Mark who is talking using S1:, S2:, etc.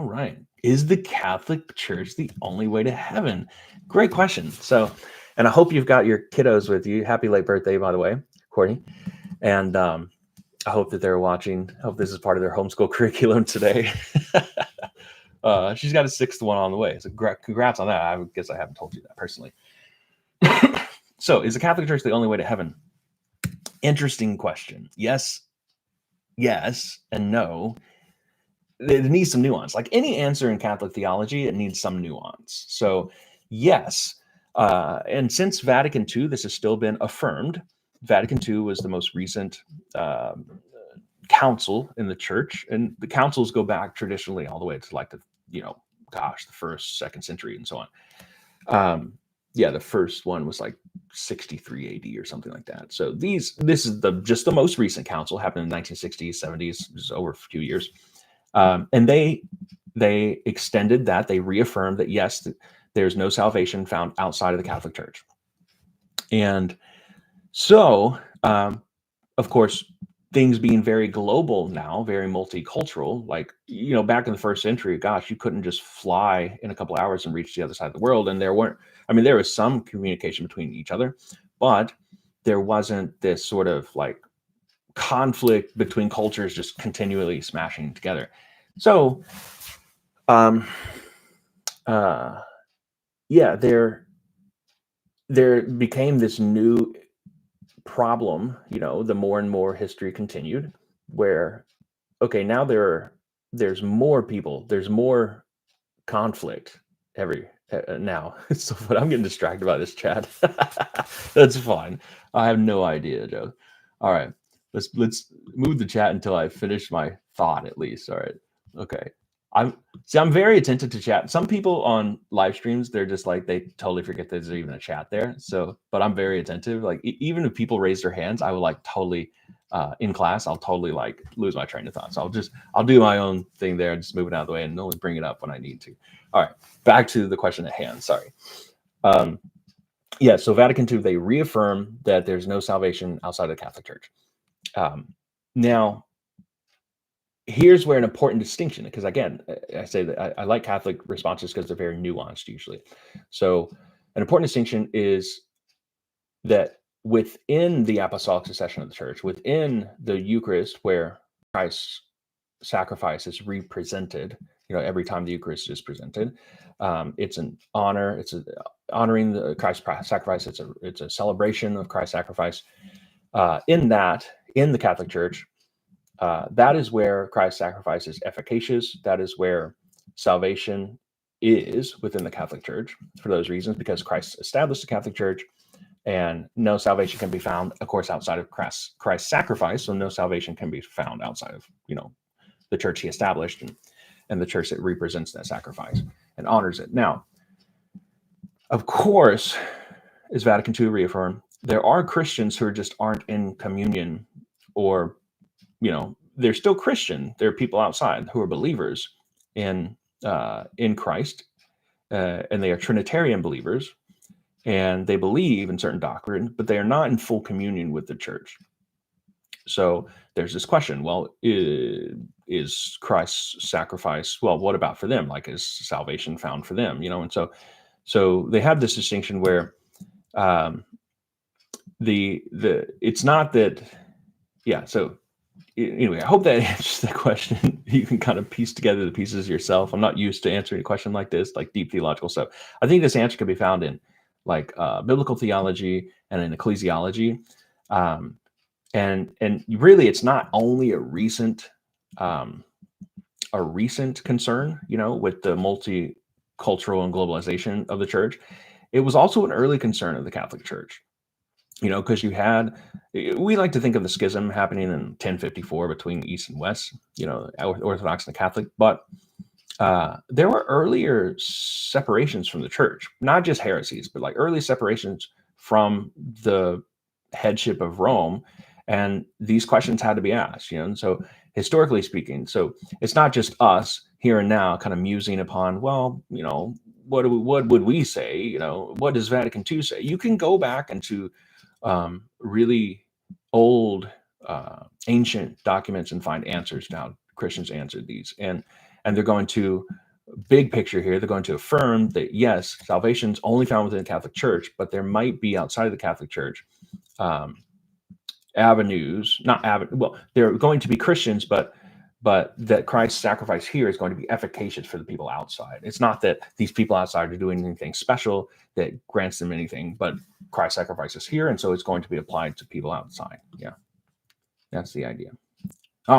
S1: right. Is the Catholic Church the only way to heaven? Great question. So, and I hope you've got your kiddos with you. Happy late birthday, by the way, Courtney. And I hope that they're watching. I hope this is part of their homeschool curriculum today. She's got a sixth one on the way. So congrats on that. I guess I haven't told you that personally. So is the Catholic Church the only way to heaven? Interesting question. Yes, and no. It needs some nuance. Like any answer in Catholic theology, it needs some nuance. So yes, and since Vatican II, this has still been affirmed. Vatican II was the most recent council in the church, and the councils go back traditionally all the way to like the the first, second century and so on. The first one was like 63 AD or something like that. So this is just the most recent council, happened in the 1960s, 70s, just over a few years. And they extended that. They reaffirmed that, yes, there's no salvation found outside of the Catholic Church. And so, of course, things being very global now, very multicultural, like, back in the first century, gosh, you couldn't just fly in a couple of hours and reach the other side of the world. And there was some communication between each other, but there wasn't this sort of like conflict between cultures just continually smashing together. So, there became this new problem, the more and more history continued, where, okay, now there's more people, there's more conflict now. So, but I'm getting distracted by this chat. That's fine. I have no idea, Joe. All right, let's move the chat until I finish my thought at least. All right. Okay. I'm very attentive to chat. Some people on live streams, they're just like, they totally forget there's even a chat there. So, but I'm very attentive. Like even if people raise their hands, I will like totally in class, I'll totally like lose my train of thought. So I'll do my own thing there, just move it out of the way and only bring it up when I need to. All right, back to the question at hand. Sorry. So Vatican II, they reaffirm that there's no salvation outside of the Catholic Church. Now, here's where an important distinction, because again, I say that I like Catholic responses because they're very nuanced usually. So an important distinction is that within the apostolic succession of the church, within the Eucharist, where Christ's sacrifice is represented, every time the Eucharist is presented, it's an honor. It's honoring the Christ's sacrifice. It's a celebration of Christ's sacrifice. In the Catholic Church, that is where Christ's sacrifice is efficacious. That is where salvation is within the Catholic Church for those reasons, because Christ established the Catholic Church, and no salvation can be found, of course, outside of Christ's sacrifice. So no salvation can be found outside of, the church he established and the church that represents that sacrifice and honors it. Now, of course, as Vatican II reaffirmed, there are Christians who just aren't in communion, or they're still Christian. There are people outside who are believers in Christ, and they are Trinitarian believers, and they believe in certain doctrine, but they are not in full communion with the church. So there's this question: well, is Christ's sacrifice? Well, what about for them? Like, is salvation found for them? And so they have this distinction where it's not that. Yeah. So anyway, I hope that answers the question. You can kind of piece together the pieces yourself. I'm not used to answering a question like this, like deep theological stuff. I think this answer can be found in like biblical theology and in ecclesiology. And really, it's not only a recent concern, with the multicultural and globalization of the church. It was also an early concern of the Catholic Church. Because we like to think of the schism happening in 1054 between East and West, Orthodox and the Catholic, but there were earlier separations from the church, not just heresies, but like early separations from the headship of Rome. And these questions had to be asked, and so historically speaking, so it's not just us here and now kind of musing upon, well, what would we say? What does Vatican II say? You can go back into really old, ancient documents and find answers to how Christians answered these. And and they're going to, big picture here, they're going to affirm that yes, salvation is only found within the Catholic Church, but there might be outside of the Catholic Church avenues, not avenue. Well, they're going to be Christians, but that Christ's sacrifice here is going to be efficacious for the people outside. It's not that these people outside are doing anything special that grants them anything, but Christ's sacrifice is here, and so it's going to be applied to people outside. Yeah, that's the idea.